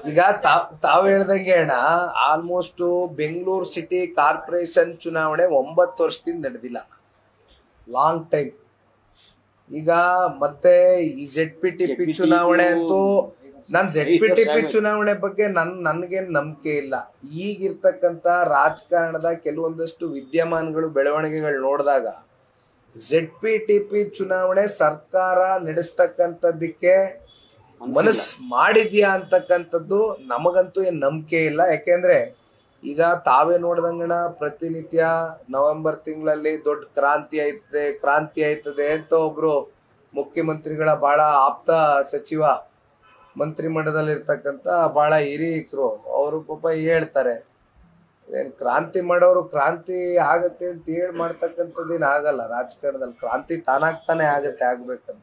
ಈಗ ತಾವ್ ಹೇಳ್ದಂಗೆ ಅಣ್ಣ, ಆಲ್ಮೋಸ್ಟ್ ಬೆಂಗಳೂರು ಸಿಟಿ ಕಾರ್ಪೊರೇಷನ್ ಚುನಾವಣೆ 9 ವರ್ಷದಿಂದ ನಡೆದಿಲ್ಲ, ಲಾಂಗ್ ಟೈಮ್. ಈಗ ಮತ್ತೆ ಈ ZPTP ಚುನಾವಣೆ ಅಂತೂ, ನಾನ್ ZPTP ಚುನಾವಣೆ ಬಗ್ಗೆ ನನ್ಗೇನ್ ನಂಬಿಕೆ ಇಲ್ಲ. ಈಗಿರ್ತಕ್ಕಂತ ರಾಜಕಾರಣದ ಕೆಲವೊಂದಷ್ಟು ವಿದ್ಯಮಾನಗಳು, ಬೆಳವಣಿಗೆಗಳು ನೋಡಿದಾಗ ZPTP ಚುನಾವಣೆ ಸರ್ಕಾರ ನಡೆಸ್ತಕ್ಕಂಥದ್ದಕ್ಕೆ ಮನಸ್ ಮಾಡಿದ್ಯಾ ಅಂತಕ್ಕಂಥದ್ದು ನಮಗಂತೂ ಏನ್ ನಂಬಿಕೆ ಇಲ್ಲ. ಯಾಕೆಂದ್ರೆ ಈಗ ತಾವೇ ನೋಡ್ದಂಗಣ, ಪ್ರತಿನಿತ್ಯ ನವೆಂಬರ್ ತಿಂಗಳಲ್ಲಿ ದೊಡ್ಡ ಕ್ರಾಂತಿ ಆಯ್ತದೆ ಅಂತ ಒಬ್ರು ಮುಖ್ಯಮಂತ್ರಿಗಳ ಬಹಳ ಆಪ್ತ ಸಚಿವ, ಮಂತ್ರಿಮಂಡಲದಲ್ಲಿ ಇರ್ತಕ್ಕಂಥ ಬಹಳ ಹಿರಿಯರು, ಅವರು ಪಾಪ ಹೇಳ್ತಾರೆ, ಕ್ರಾಂತಿ ಮಾಡೋರು ಕ್ರಾಂತಿ ಆಗತ್ತೆ ಅಂತ ಹೇಳಿ ಮಾಡ್ತಕ್ಕಂಥದ್ದೇನು ಆಗಲ್ಲ. ರಾಜಕಾರಣದಲ್ಲಿ ಕ್ರಾಂತಿ ತಾನಾಗ್ತಾನೆ ಆಗತ್ತೆ, ಆಗ್ಬೇಕಂತ.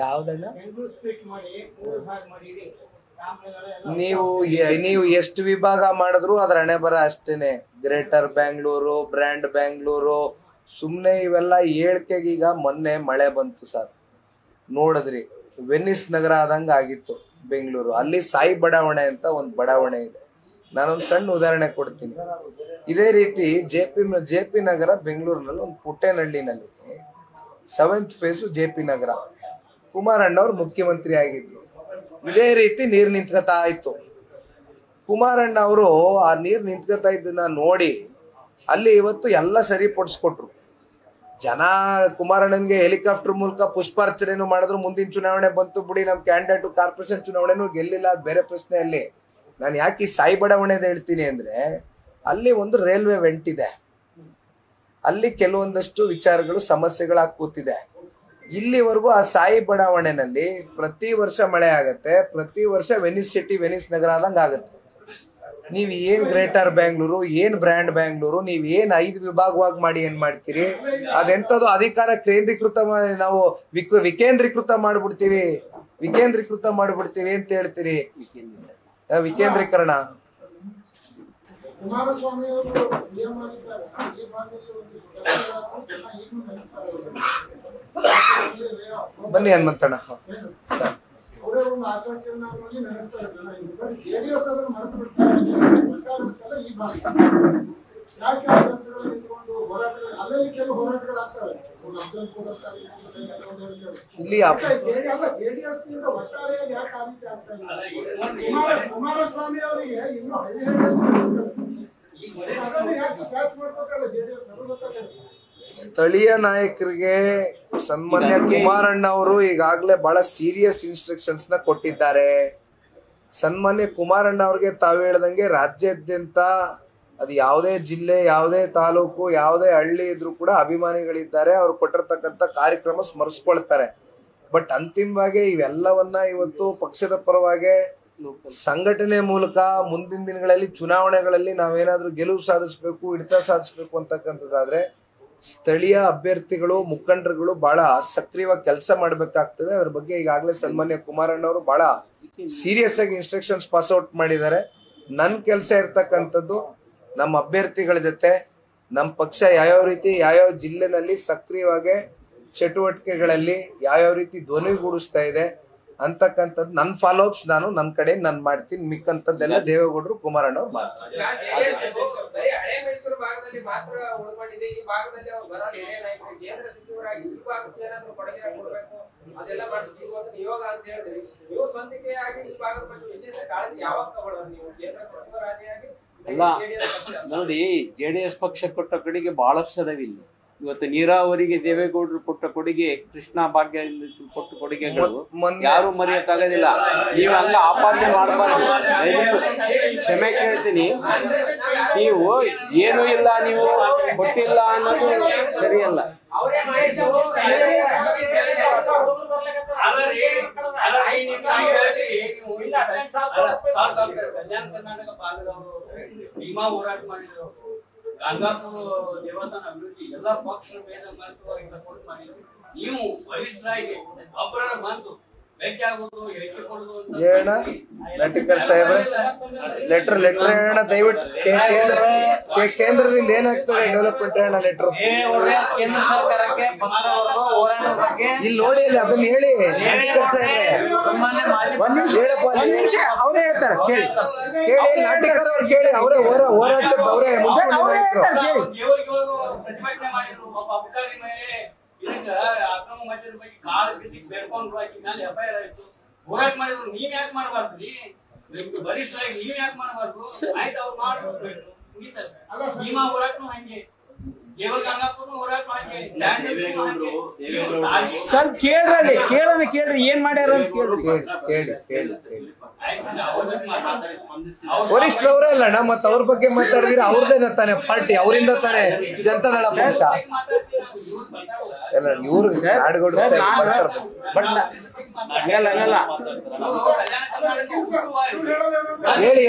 ಯಾವ್ದಣ್ಣ? ನೀವು ಎಷ್ಟು ವಿಭಾಗ ಮಾಡಿದ್ರು ಅದ್ರ ಹಣೆ ಬರ ಅಷ್ಟೇನೆ. ಗ್ರೇಟರ್ ಬ್ಯಾಂಗ್ಳೂರು, ಬ್ರ್ಯಾಂಡ್ ಬ್ಯಾಂಗ್ಳೂರು, ಸುಮ್ನೆ ಇವೆಲ್ಲ ಹೇಳ್ಕೆಗೆ. ಈಗ ಮೊನ್ನೆ ಮಳೆ ಬಂತು ಸರ್, ನೋಡಿದ್ರಿ, ವೆನಿಸ್ ನಗರ ಆದಂಗ ಆಗಿತ್ತು ಬೆಂಗಳೂರು. ಅಲ್ಲಿ ಸಾಯಿ ಬಡಾವಣೆ ಅಂತ ಒಂದು ಬಡಾವಣೆ ಇದೆ. ನಾನೊಂದು ಸಣ್ಣ ಉದಾಹರಣೆ ಕೊಡ್ತೀನಿ. ಇದೇ ರೀತಿ JP ನಗರ ಬೆಂಗಳೂರಿನಲ್ಲಿ ಒಂದು ಪುಟ್ಟೇನಹಳ್ಳಿನಲ್ಲಿ 7th ಫೇಸು JP ನಗರ, ಕುಮಾರಣ್ಣವ್ರು ಮುಖ್ಯಮಂತ್ರಿ ಆಗಿದ್ರು. ಇದೇ ರೀತಿ ನೀರು ನಿಂತ್ಕೊತಾ ಇತ್ತು. ಕುಮಾರಣ್ಣ ಅವರು ಆ ನೀರು ನಿಂತ್ಕೊತಾ ಇದ್ದನ್ನ ನೋಡಿ ಅಲ್ಲಿ ಇವತ್ತು ಎಲ್ಲ ಸರಿಪಡಿಸ್ಕೊಟ್ರು ಜನ. ಕುಮಾರಣ್ಣನ್ಗೆ ಹೆಲಿಕಾಪ್ಟರ್ ಮೂಲಕ ಪುಷ್ಪಾರ್ಚನೆಯನ್ನು ಮಾಡಿದ್ರು. ಮುಂದಿನ ಚುನಾವಣೆ ಬಂತು ಬಿಡಿ, ನಮ್ಮ ಕ್ಯಾಂಡಿಡೇಟ್ ಕಾರ್ಪೊರೇಷನ್ ಚುನಾವಣೆನೂ ಗೆಲ್ಲಿಲ್ಲ, ಅದು ಬೇರೆ ಪ್ರಶ್ನೆಯಲ್ಲಿ. ನಾನು ಯಾಕೆ ಈ ಸಾಯಿ ಬಡಾವಣೆದ ಹೇಳ್ತೀನಿ ಅಂದ್ರೆ, ಅಲ್ಲಿ ಒಂದು ರೈಲ್ವೆ ವೆಂಟ್ ಇದೆ, ಅಲ್ಲಿ ಕೆಲವೊಂದಷ್ಟು ವಿಚಾರಗಳು ಸಮಸ್ಯೆಗಳಾಗಿ ಕೂತಿದೆ. ಇಲ್ಲಿವರೆಗೂ ಆ ಸಾಯಿ ಬಡಾವಣೆನಲ್ಲಿ ಪ್ರತಿ ವರ್ಷ ಮಳೆ ಆಗತ್ತೆ, ಪ್ರತಿ ವರ್ಷ ವೆನಿಸ್ ನಗರ ಆದಂಗೆ ಆಗುತ್ತೆ. ನೀವ್ ಏನ್ ಗ್ರೇಟರ್ ಬ್ಯಾಂಗ್ಳೂರು, ಏನ್ ಬ್ರ್ಯಾಂಡ್ ಬ್ಯಾಂಗ್ಳೂರು, ನೀವ್ ಏನ್ 5 ವಿಭಾಗವಾಗಿ ಮಾಡಿ ಏನ್ ಮಾಡ್ತೀರಿ? ಅದೆಂತದ್ದು ಅಧಿಕಾರ ಕೇಂದ್ರೀಕೃತ, ನಾವು ವಿಕೇಂದ್ರೀಕೃತ ಮಾಡ್ಬಿಡ್ತೀವಿ ಅಂತ ಹೇಳ್ತೀರಿ. ವಿಕೇಂದ್ರೀಕರಣ. ಬನ್ನಿ ಹನುಮಂತಣ್ಣ. ಇಲ್ಲಿ ಕುಮಾರಸ್ವಾಮಿ ಅವರಿಗೆ ಸ್ಥಳೀಯ ನಾಯಕರಿಗೆ ಸನ್ಮಾನ್ಯ ಕುಮಾರಣ್ಣ ಅವರು ಈಗಾಗಲೇ ಬಹಳ ಸೀರಿಯಸ್ ಇನ್ಸ್ಟ್ರಕ್ಷನ್ಸ್ ನ ಕೊಟ್ಟಿದ್ದಾರೆ. ಸನ್ಮಾನ್ಯ ಕುಮಾರಣ್ಣ ಅವ್ರಿಗೆ ತಾವು ಹೇಳ್ದಂಗೆ ರಾಜ್ಯಾದ್ಯಂತ ಅದು ಯಾವುದೇ ಜಿಲ್ಲೆ, ಯಾವುದೇ ತಾಲೂಕು, ಯಾವುದೇ ಹಳ್ಳಿ ಇದ್ರೂ ಕೂಡ ಅಭಿಮಾನಿಗಳಿದ್ದಾರೆ. ಅವ್ರು ಕೊಟ್ಟಿರ್ತಕ್ಕಂಥ ಕಾರ್ಯಕ್ರಮ ಸ್ಮರಿಸ್ಕೊಳ್ತಾರೆ. ಬಟ್ ಅಂತಿಮವಾಗಿ ಇವೆಲ್ಲವನ್ನ ಇವತ್ತು ಪಕ್ಷದ ಪರವಾಗಿ ಸಂಘಟನೆ ಮೂಲಕ ಮುಂದಿನ ದಿನಗಳಲ್ಲಿ ಚುನಾವಣೆಗಳಲ್ಲಿ ನಾವೇನಾದ್ರೂ ಗೆಲುವು ಸಾಧಿಸಬೇಕು, ಹಿಡಿತ ಸಾಧಿಸಬೇಕು ಅಂತಕ್ಕಂಥದ್ದಾದ್ರೆ ಸ್ಥಳೀಯ ಅಭ್ಯರ್ಥಿಗಳು, ಮುಖಂಡರುಗಳು ಬಹಳ ಸಕ್ರಿಯವಾಗಿ ಕೆಲಸ ಮಾಡಬೇಕಾಗ್ತದೆ. ಅದ್ರ ಬಗ್ಗೆ ಈಗಾಗಲೇ ಸನ್ಮಾನ್ಯ ಕುಮಾರಣ್ಣ ಅವರು ಬಹಳ ಸೀರಿಯಸ್ ಆಗಿ ಇನ್ಸ್ಟ್ರಕ್ಷನ್ಸ್ ಪಾಸ್ ಔಟ್ ಮಾಡಿದ್ದಾರೆ. ನನ್ನ ಕೆಲಸ ಇರ್ತಕ್ಕಂಥದ್ದು ನಮ್ಮ ಅಭ್ಯರ್ಥಿಗಳ ಜೊತೆ ನಮ್ಮ ಪಕ್ಷ ಯಾವ್ಯಾವ ರೀತಿ ಯಾವ್ಯಾವ ಜಿಲ್ಲೆನಲ್ಲಿ ಸಕ್ರಿಯವಾಗಿ ಚಟುವಟಿಕೆಗಳಲ್ಲಿ ಯಾವ್ಯಾವ ರೀತಿ ಧ್ವನಿಗೂಡಿಸ್ತಾ ಇದೆ ಅಂತಕ್ಕಂಥದ್ದು ನನ್ನ ಫಾಲೋ ಅಪ್ಸ್ ನನ್ನ ಕಡೆ ನಾನು ಮಾಡ್ತೀನಿ. ಮಿಕ್ಕಂಥದ್ದೆಲ್ಲ ದೇವೇಗೌಡರು, ಕುಮಾರಣ್ಣ ಅವ್ರು ಮಾಡ್ತಾರೆ. ಅಲ್ಲ ನೋಡಿ, JDS ಪಕ್ಷ ಕೊಟ್ಟ ಕೊಡುಗೆ ಬಹಳಷ್ಟು ಅದಾವಿಲ್ಲ. ಇವತ್ತು ನೀರಾವರಿಗೆ ದೇವೇಗೌಡರು ಕೊಟ್ಟ ಕೊಡುಗೆ, ಕೃಷ್ಣ ಭಾಗ್ಯ ಕೊಟ್ಟ ಕೊಡುಗೆಗಳು ಯಾರು ಮರೆಯಕ್ಕಾಗೋದಿಲ್ಲ. ನೀವು ಹಂಗ ಆಪಾದನೆ ಮಾಡಬಾರ್ದು. ಕ್ಷಮೆ ಕೇಳ್ತೀನಿ. ನೀವು ಏನು ಇಲ್ಲ, ನೀವು ಕೊಟ್ಟಿಲ್ಲ ಅನ್ನೋದು ಸರಿಯಲ್ಲ. ಗಂಗಾಪುರ ದೇವಸ್ಥಾನ ಅಭಿವೃದ್ಧಿ ಎಲ್ಲ ಪಕ್ಷ ಭೇದ ಮರೆತು ಸಪೋರ್ಟ್ ಮಾಡಿ ನೀವು ವರಿಷ್ಠರಾಗಿ ಒಬ್ಬರ ಬಂತು ಭೇಟಿ ಆಗೋದು ಹೇಳಿಕೆ ಕೊಡೋದು ಅಂತ ಏನ ಲಟಿಕರ್ ಸಾಹೇಬ್ರೆ ಲೆಟರ್ ಹೇಳೋಣ ದಯವಿಟ್ಟು ಕೇಂದ್ರದಿಂದ ಏನಾಗ್ತದೆ ಡೆವಲಪ್ಮೆಂಟ್ ಹೇಳೋಣ ಲೆಟರ್ ಕೇಂದ್ರ ಸರ್ಕಾರಕ್ಕೆ ಪತ್ರ ಹೋರಾಟದ ಬಗ್ಗೆ ಇಲ್ಲಿ ನೋಡಿ ಅಲ್ಲಿ ಅದನ್ನ ಹೇಳಿ ಲಟಿಕರ್ ಸಾಹೇಬ್ರೆ ಒಂದ್ ನಿಮಿಷ ಹೇಳಪ್ಪ ಅವರೇ ಹೇಳ್ತಾರೆ ಕೇಳಿ ಕೇಳಿ ಲಟಿಕರ್ ಅವ್ರು ಕೇಳಿ ಅವರೇ ಹೋರಾಟದ ಅವರೇ ದೇವರಿಗೆ ಪ್ರತಿಭಟನೆ ಮಾಡಿದ್ರು ಒಬ್ಬ ಅಬಕಾರಿ ಮೇಲೆ ಇದಕ್ಕ ಅಕ್ರಮ ಮದ್ಯದ ಬಗ್ಗೆ ಕಾಳ ಬಿದ್ದು ಬೇಡ್ಕೊಂಡು ಹಾಕಿ ಮೇಲೆ ಎಫ್ಐಆರ್ ಆಯ್ತು ಹೋರಾಟ ಮಾಡಿದ್ರು ನೀವ್ ಯಾಕೆ ಮಾಡ್ಬಾರ್ದ್ರಿ ಬರಿಷ್ಠರಾಗಿ ನೀವ್ ಯಾಕೆ ಮಾಡ್ಬಾರ್ದು ಆಯ್ತು ಅವ್ರು ಮಾಡ್ಬೇಕು ಭೀಮಾ ಹೋರಾಟನು ಹಂಗೆ ದೇವರ ಗಂಗಾಪುರ್ನು ಹೋರಾಟ ಹಂಗೆ ಸರ್ ಕೇಳ್ರಿ ಕೇಳ್ರಿ ಏನ್ ಮಾಡ್ಯಾರ ಅಂತ ಕೇಳಿ ವರಿಷ್ಠರವರೇ ಅಲ್ಲಣ್ಣ ಮತ್ತ ಅವ್ರ ಬಗ್ಗೆ ಮಾತಾಡಿದ್ರೆ ಅವ್ರದೇ ತಾನೆ ಪಾರ್ಟಿ ಅವರಿಂದ ತಾನೆ ಜನತಾದಳ ಪಕ್ಷ ಎಲ್ಲ ಇವ್ರು ನಾಡಗೌಡ ಬಟ್ ಹಂಗಲ್ಲ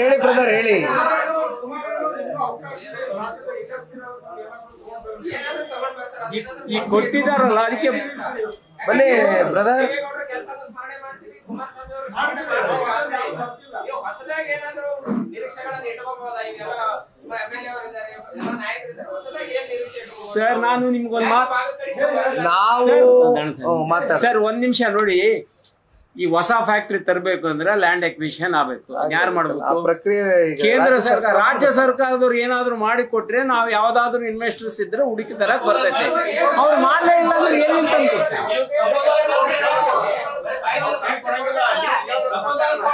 ಹೇಳಿ ಬ್ರದರ್ ಹೇಳಿ ಈ ಕೊಟ್ಟಿದಾರಲ್ಲ ಅದಕ್ಕೆ ಬನ್ನಿ ಬ್ರದರ್ ಸರ್ ನಾನು ನಿಮ್ಗೊಂದು ಮಾತು ಸರ್ ಒಂದ್ ನಿಮಿಷ ನೋಡಿ ಈ ಹೊಸ ಫ್ಯಾಕ್ಟ್ರಿ ತರಬೇಕು ಅಂದ್ರೆ ಲ್ಯಾಂಡ್ ಎಕ್ವಿಷನ್ ಆಗ್ಬೇಕು ಯಾರು ಮಾಡ್ಬೇಕು ಪ್ರಕ್ರಿಯೆ ಕೇಂದ್ರ ಸರ್ಕಾರ ರಾಜ್ಯ ಸರ್ಕಾರದವ್ರು ಏನಾದ್ರು ಮಾಡಿ ಕೊಟ್ರೆ ನಾವು ಯಾವ್ದಾದ್ರು ಇನ್ವೆಸ್ಟರ್ಸ್ ಇದ್ರೆ ಹುಡುಕಿ ತರಕ್ ಬರ್ತೈತೆ ಅವ್ರು ಮಾಡ್ಲೇ ಇಲ್ಲ ಅಂದ್ರೆ ಏನಿಂತ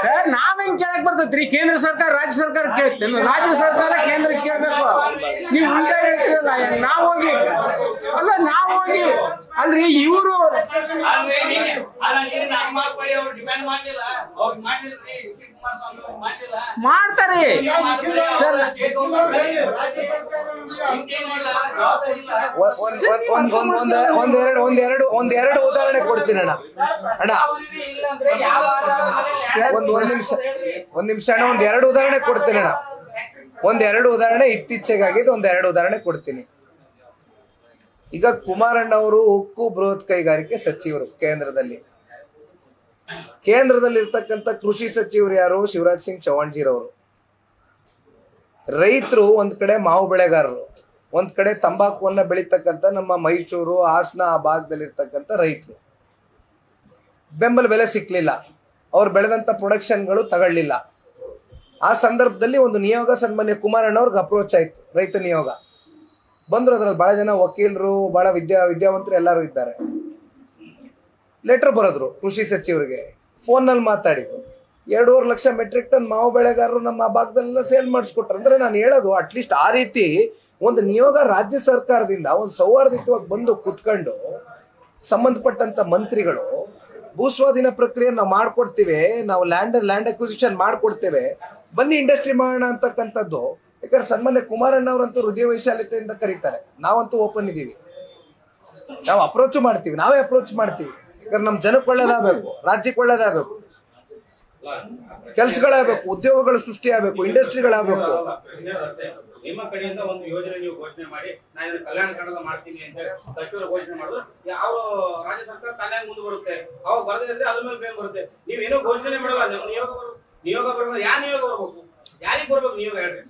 ಸರ್ ನಾವ್ ಹೆಂಗ್ ಕೇಳಕ್ ಬರ್ತೈತ್ರಿ ಕೇಂದ್ರ ಸರ್ಕಾರ ರಾಜ್ಯ ಸರ್ಕಾರ ಕೇಳ್ತೇನೆ ರಾಜ್ಯ ಸರ್ಕಾರ ಕೇಂದ್ರಕ್ಕೆ ಕೇಳ್ಬೇಕು ನೀವು ಉಂಟಾ ಹೇಳ್ತೀರಲ್ಲ ನಾವ್ ಹೋಗಿ ಅಲ್ರಿ ಇವರು ಮಾಡ್ತಾರೆ ಸರ್ ಒಂದೆರಡು ಉದಾಹರಣೆ ಕೊಡ್ತೀನಿ ಅಣ್ಣ ಒಂದ್ ನಿಮಿಷ ಅಣ್ಣ ಒಂದೆರಡು ಉದಾಹರಣೆ ಕೊಡ್ತೀನಿ ಅಣ್ಣ ಒಂದೆರಡು ಉದಾಹರಣೆ ಇತ್ತೀಚೆಗಾಗಿದ್ದು ಒಂದೆರಡು ಉದಾಹರಣೆ ಕೊಡ್ತೀನಿ. ಈಗ ಕುಮಾರಣ್ಣ ಅವರು ಉಕ್ಕು ಬೃಹತ್ ಕೈಗಾರಿಕೆ ಸಚಿವರು ಕೇಂದ್ರದಲ್ಲಿ ಇರ್ತಕ್ಕಂಥ ಕೃಷಿ ಸಚಿವರು ಯಾರು? ಶಿವರಾಜ್ ಸಿಂಗ್ ಚೌಹಾಣ್ಜಿರವರು. ರೈತರು ಒಂದ್ ಕಡೆ ಮಾವು ಬೆಳೆಗಾರರು, ಒಂದ್ ಕಡೆ ತಂಬಾಕುವನ್ನ ಬೆಳೀತಕ್ಕಂಥ ನಮ್ಮ ಮೈಸೂರು ಹಾಸನ ಆ ಭಾಗದಲ್ಲಿ ಇರ್ತಕ್ಕಂಥ ರೈತರು. ಬೆಂಬಲ ಬೆಲೆ ಸಿಕ್ಲಿಲ್ಲ, ಅವ್ರು ಬೆಳೆದಂತ ಪ್ರೊಡಕ್ಷನ್ಗಳು ತಗೊಳ್ಳಿಲ್ಲ. ಆ ಸಂದರ್ಭದಲ್ಲಿ ಒಂದು ನಿಯೋಗ ಸನ್ಮಾನ್ಯ ಕುಮಾರಣ್ಣ ಅವ್ರಿಗೆ ಅಪ್ರೋಚ್ ಆಯ್ತು, ರೈತ ನಿಯೋಗ ಬಂದ್ರು. ಅದ್ರಲ್ಲಿ ಬಹಳ ಜನ ವಕೀಲರು, ಬಹಳ ವಿದ್ಯಾವಂತರು ಎಲ್ಲರೂ ಇದ್ದಾರೆ. ಲೆಟರ್ ಬರೆದ್ರು ಕೃಷಿ ಸಚಿವರಿಗೆ, ಫೋನ್ನಲ್ಲಿ ಮಾತಾಡಿದ್ರು. 2.5 ಲಕ್ಷ ಮೆಟ್ರಿಕ್ ಟನ್ ಮಾವು ಬೆಳೆಗಾರರು ನಮ್ಮ ಭಾಗದಲ್ಲೆಲ್ಲ ಸೇಲ್ ಮಾಡಿಸ್ಕೊಟ್ರು. ಅಂದ್ರೆ ನಾನು ಹೇಳೋದು ಅಟ್ಲೀಸ್ಟ್ ಆ ರೀತಿ ಒಂದು ನಿಯೋಗ ರಾಜ್ಯ ಸರ್ಕಾರದಿಂದ ಒಂದು ಸೌಹಾರ್ದಯುತವಾಗಿ ಬಂದು ಕುತ್ಕೊಂಡು ಸಂಬಂಧಪಟ್ಟಂತ ಮಂತ್ರಿಗಳು ಭೂಸ್ವಾಧೀನ ಪ್ರಕ್ರಿಯೆ ನಾವು ಮಾಡ್ಕೊಡ್ತೀವಿ, ನಾವು ಲ್ಯಾಂಡ್ ಅಕ್ವಿಸಿಷನ್ ಮಾಡ್ಕೊಡ್ತೇವೆ, ಬನ್ನಿ ಇಂಡಸ್ಟ್ರಿ ಮಾಡೋಣ ಅಂತಕ್ಕಂಥದ್ದು. ಯಾಕಂದ್ರೆ ಸನ್ಮಾನ್ಯ ಕುಮಾರಣ್ಣ ಅವರಂತೂ ಹೃದಯ ವೈಶಾಲ್ಯತೆಯಿಂದ ಕರೀತಾರೆ, ನಾವಂತೂ ಓಪನ್ ಇದೀವಿ, ನಾವು ಅಪ್ರೋಚ್ ಮಾಡ್ತೀವಿ, ನಾವೇ ಅಪ್ರೋಚ್ ಮಾಡ್ತೀವಿ. ಯಾಕಂದ್ರೆ ನಮ್ ಜನಕ್ಕೆ ಒಳ್ಳೇದಾಗಬೇಕು, ರಾಜ್ಯಕ್ಕೆ ಒಳ್ಳೇದಾಗಬೇಕು, ಕೆಲಸಗಳಾಗಬೇಕು, ಉದ್ಯೋಗಗಳು ಸೃಷ್ಟಿ ಆಗಬೇಕು, ಇಂಡಸ್ಟ್ರಿಗಳಾಗಬೇಕು. ನಿಮ್ಮ ಕಡೆಯಿಂದ ಒಂದು ಯೋಜನೆ ನೀವು ಘೋಷಣೆ ಮಾಡಿ ನಾನು ಇದನ್ನ ಕಲ್ಯಾಣ ಕರ್ನಾಟಕ ಮಾಡ್ತೀನಿ ಅಂತ ಸಚಿವರು ಘೋಷಣೆ ಮಾಡಿದ್ರು, ಯಾವ ರಾಜ್ಯ ಸರ್ಕಾರ ತಾನೇ ಮುಂದೆ ಬರುತ್ತೆ, ಅವಾಗ ಬರದಿದ್ರೆ ಅದ್ರ ಮೇಲೆ ಬೇಗ ಬರುತ್ತೆ. ನೀವೇನೋ ಘೋಷಣೆ ಮಾಡಲ್ಲ, ನಿಯೋಗ ಬರ್ಬೇಕು. ಯಾವ ನಿಯೋಗ ಬರ್ಬೇಕು, ಯಾರಿಗೆ ಬರ್ಬೇಕು ನಿಯೋಗ ಹೇಳ್ರಿ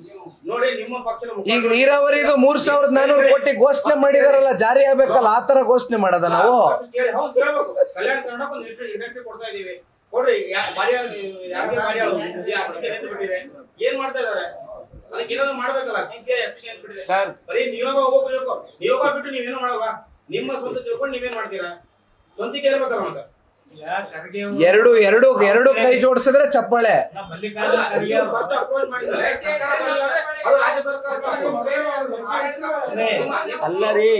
ನೋಡಿ. ನಿಮ್ಮ ಪಕ್ಷದ ಈಗ ನೀರಾವರಿದು 3,400 ಕೋಟಿ ಘೋಷಣೆ ಮಾಡಿದಾರಲ್ಲ, ಜಾರಿ ಆಗ್ಬೇಕಲ್ಲ, ಆತರ ಘೋಷಣೆ ಮಾಡೋದ ನಾವು? ಕಲ್ಯಾಣ ಕರ್ನಾಟಕ ಒಂದು ಇಂಡಸ್ಟ್ರಿ ಕೊಡ್ತಾ ಇದೀವಿ, ಕೊಡ್ರಿ. ಏನ್ ಮಾಡ್ತಾ ಇದಾರೆ, ಅದಕ್ಕೆ ಏನಾದ್ರು ಮಾಡ್ಬೇಕಲ್ಲ. ಸರ್ ಬರೀ ನಿಯೋಗ ಹೋಗ್ಬೇಕು, ನಿಯೋಗ ಬಿಟ್ಟು ನೀವೇನು ಮಾಡಲ್ವಾ? ನಿಮ್ಮ ಸ್ವಂತ ತಿಳ್ಕೊಂಡು ನೀವೇನ್ ಮಾಡ್ತೀರಾ? ಸ್ವಂತಿಕೆ ಇರ್ಬೇಕಲ್ಲ ಮತ್ತೆ. ಎರಡು ಕೈ ಜೋಡಿಸಿದ್ರೆ ಚಪ್ಪಾಳೆ. ಅಲ್ಲ ರೀ,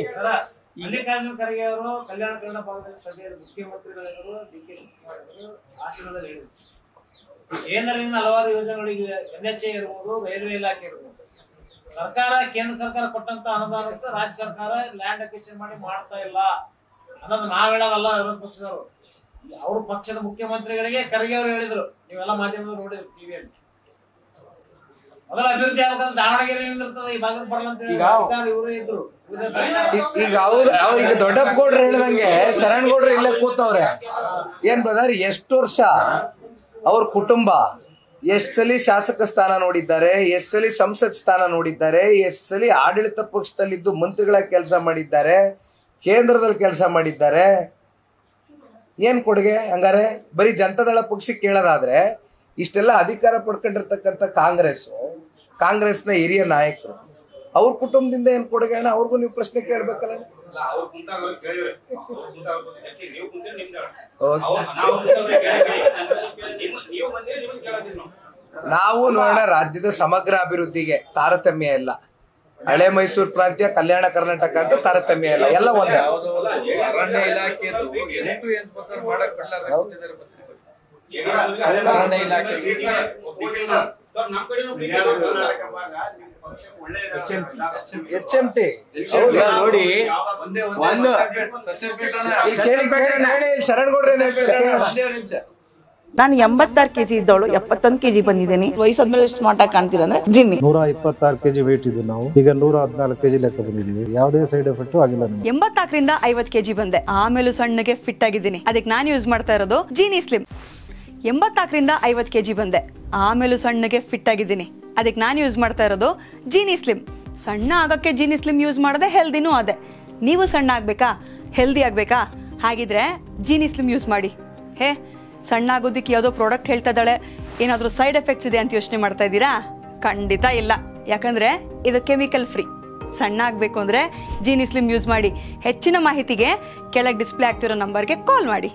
ಮಲ್ಲಿಕಾರ್ಜುನ ಖರ್ಗೆ ಅವರು ಕಲ್ಯಾಣ ಕರ್ನಾಟಕ ಭಾಗದಲ್ಲಿ ಸಭೆಯಲ್ಲಿ ಮುಖ್ಯಮಂತ್ರಿಗಳಿದ್ರು, ಡಿ.ಕೆ. ಶಿವಕುಮಾರ್ ಆಶೀರ್ವಾದ ಹೇಳಿದ್ರು. ಕೇಂದ್ರದಿಂದ ಹಲವಾರು ಯೋಜನೆಗಳಿಗೆ NHA ಇರ್ಬೋದು, ರೈಲ್ವೆ ಇಲಾಖೆ ಇರ್ಬೋದು, ಸರ್ಕಾರ ಕೇಂದ್ರ ಸರ್ಕಾರ ಕೊಟ್ಟಂತ ಅನುದಾನಕ್ಕೆ ರಾಜ್ಯ ಸರ್ಕಾರ ಲ್ಯಾಂಡ್ ಅಕ್ವಿಸಿಷನ್ ಮಾಡಿ ಮಾಡ್ತಾ ಇಲ್ಲ ಅನ್ನೋದು ನಾವ್ ಹೇಳೋದಲ್ಲ. ವಿರೋಧ ಪಕ್ಷದವರು, ಅವ್ರ ಪಕ್ಷದ ಮುಖ್ಯಮಂತ್ರಿಗಳಿಗೆ ಖರ್ಗೆ ಅವರು ಹೇಳಿದ್ರು, ನೀವೆಲ್ಲ ಮಾಧ್ಯಮದವ್ರು ನೋಡಿದ್ರು ಟಿವಿಯಲ್ಲಿ. ಅದೆಲ್ಲ ಅಭಿವೃದ್ಧಿ ಆಗ್ಬೇಕಂದ್ರೆ ದಾವಣಗೆರೆಯಿಂದ ಇರ್ತದೆ, ಈ ಭಾಗಕ್ಕೆ ಬರಲ್ಲ ಅಂತ ಹೇಳಿ ಇವರೇ ಇದ್ರು. ಈಗ ಈಗ ದೊಡ್ಡಪ್ಪಗೌಡ್ರು ಹೇಳ್ದಂಗೆ ಶರಣಗೌಡ್ರು ಇಲ್ಲೇ ಕೂತವ್ರೆ. ಏನ್ ಬ್ರದರ್, ಎಷ್ಟು ವರ್ಷ ಅವ್ರ ಕುಟುಂಬ ಎಷ್ಟು ಸಲ ಶಾಸಕ ಸ್ಥಾನ ನೋಡಿದ್ದಾರೆ, ಎಷ್ಟು ಸಲ ಸಂಸತ್ ಸ್ಥಾನ ನೋಡಿದ್ದಾರೆ, ಎಷ್ಟು ಸಲ ಆಡಳಿತ ಪಕ್ಷದಲ್ಲಿದ್ದು ಮಂತ್ರಿಗಳ ಕೆಲಸ ಮಾಡಿದ್ದಾರೆ, ಕೇಂದ್ರದಲ್ಲಿ ಕೆಲಸ ಮಾಡಿದ್ದಾರೆ. ಏನ್ ಕೊಡುಗೆ ಹಂಗಾರೆ? ಬರೀ ಜನತಾದಳ ಪಕ್ಷಕ್ಕೆ ಕೇಳೋದಾದ್ರೆ ಇಷ್ಟೆಲ್ಲ ಅಧಿಕಾರ ಪಡ್ಕೊಂಡಿರ್ತಕ್ಕಂಥ ಕಾಂಗ್ರೆಸ್ನ ಹಿರಿಯ ನಾಯಕರು, ಅವ್ರ ಕುಟುಂಬದಿಂದ ಏನ್ ಕೊಡುಗೆ ಅಣ್ಣ? ಅವ್ರಿಗೂ ನೀವು ಪ್ರಶ್ನೆ ಕೇಳ್ಬೇಕಲ್ಲ. ನಾವು ನೋಡೋಣ, ರಾಜ್ಯದ ಸಮಗ್ರ ಅಭಿವೃದ್ಧಿಗೆ ತಾರತಮ್ಯ ಇಲ್ಲ. ಹಳೆ ಮೈಸೂರು ಪ್ರಾಂತ್ಯ, ಕಲ್ಯಾಣ ಕರ್ನಾಟಕ ಅಂತ ತಾರತಮ್ಯ ಇಲ್ಲ, ಎಲ್ಲ ಒಂದೇ. ಅರಣ್ಯ ಇಲಾಖೆ HMT ನೋಡಿ, ಒಂದು ಶರಣಗೌಡ್ರೆ ನಾನು 86 kg ಇದ್ದವಳು 71 kg ಬಂದಿದ್ದೀನಿ. ವಯಸ್ಸಾದ್ಮೇಲೆ ಸ್ಮಾರ್ಟ್ ಆಗಿ ಕಾಣ್ತೀರಾ ಅಂದ್ರೆ ಜಿನ್ನಿ. 126 kg ವೇಟ್ ಇದ್ದು ನಾವು ಈಗ 114 kg ಲೆಕ್ಕ ಬಂದಿದ್ದೀವಿ. ಯಾವುದೇ ಸೈಡ್ ಎಫೆಕ್ಟ್ ಆಗಿಲ್ಲ. 84ರಿಂದ 50 kg ಬಂದೆ, ಆಮೇಲೆ ಸಣ್ಣಗೆ ಫಿಟ್ ಆಗಿದ್ದೀನಿ. ಅದಕ್ಕೆ ನಾನು ಯೂಸ್ ಮಾಡ್ತಾ ಇರೋದು ಜೀನಿ ಸ್ಲಿಮ್. 84ರಿಂದ 50 kg ಬಂದೆ, ಆಮೇಲೆ ಸಣ್ಣಗೆ ಫಿಟ್ ಆಗಿದ್ದೀನಿ. ಅದಕ್ಕೆ ನಾನು ಯೂಸ್ ಮಾಡ್ತಾ ಇರೋದು ಜೀನಿ ಸ್ಲಿಮ್. ಸಣ್ಣ ಆಗಕ್ಕೆ ಜೀನಿ ಸ್ಲಿಮ್ ಯೂಸ್ ಮಾಡದೆ ಹೆಲ್ದಿನೂ ಅದೇ. ನೀವು ಸಣ್ಣ ಆಗ್ಬೇಕಾ, ಹೆಲ್ದಿ ಆಗ್ಬೇಕಾ? ಹಾಗಿದ್ರೆ ಜೀನಿ ಸ್ಲಿಮ್ ಯೂಸ್ ಮಾಡಿ. ಸಣ್ಣ ಆಗೋದಕ್ಕೆ ಯಾವುದೋ ಪ್ರಾಡಕ್ಟ್ ಹೇಳ್ತಾ ಇದ್ದಾಳೆ, ಏನಾದರೂ ಸೈಡ್ ಎಫೆಕ್ಟ್ಸ್ ಇದೆ ಅಂತ ಯೋಚನೆ ಮಾಡ್ತಾ ಇದ್ದೀರಾ? ಖಂಡಿತ ಇಲ್ಲ, ಯಾಕಂದ್ರೆ ಇದು ಕೆಮಿಕಲ್ ಫ್ರೀ. ಸಣ್ಣ ಆಗಬೇಕು ಅಂದರೆ ಜೀನಿ ಸ್ಲಿಮ್ ಯೂಸ್ ಮಾಡಿ. ಹೆಚ್ಚಿನ ಮಾಹಿತಿಗೆ ಕೆಳಗೆ ಡಿಸ್ಪ್ಲೇ ಆಗ್ತಿರೋ ನಂಬರ್ಗೆ ಕಾಲ್ ಮಾಡಿ.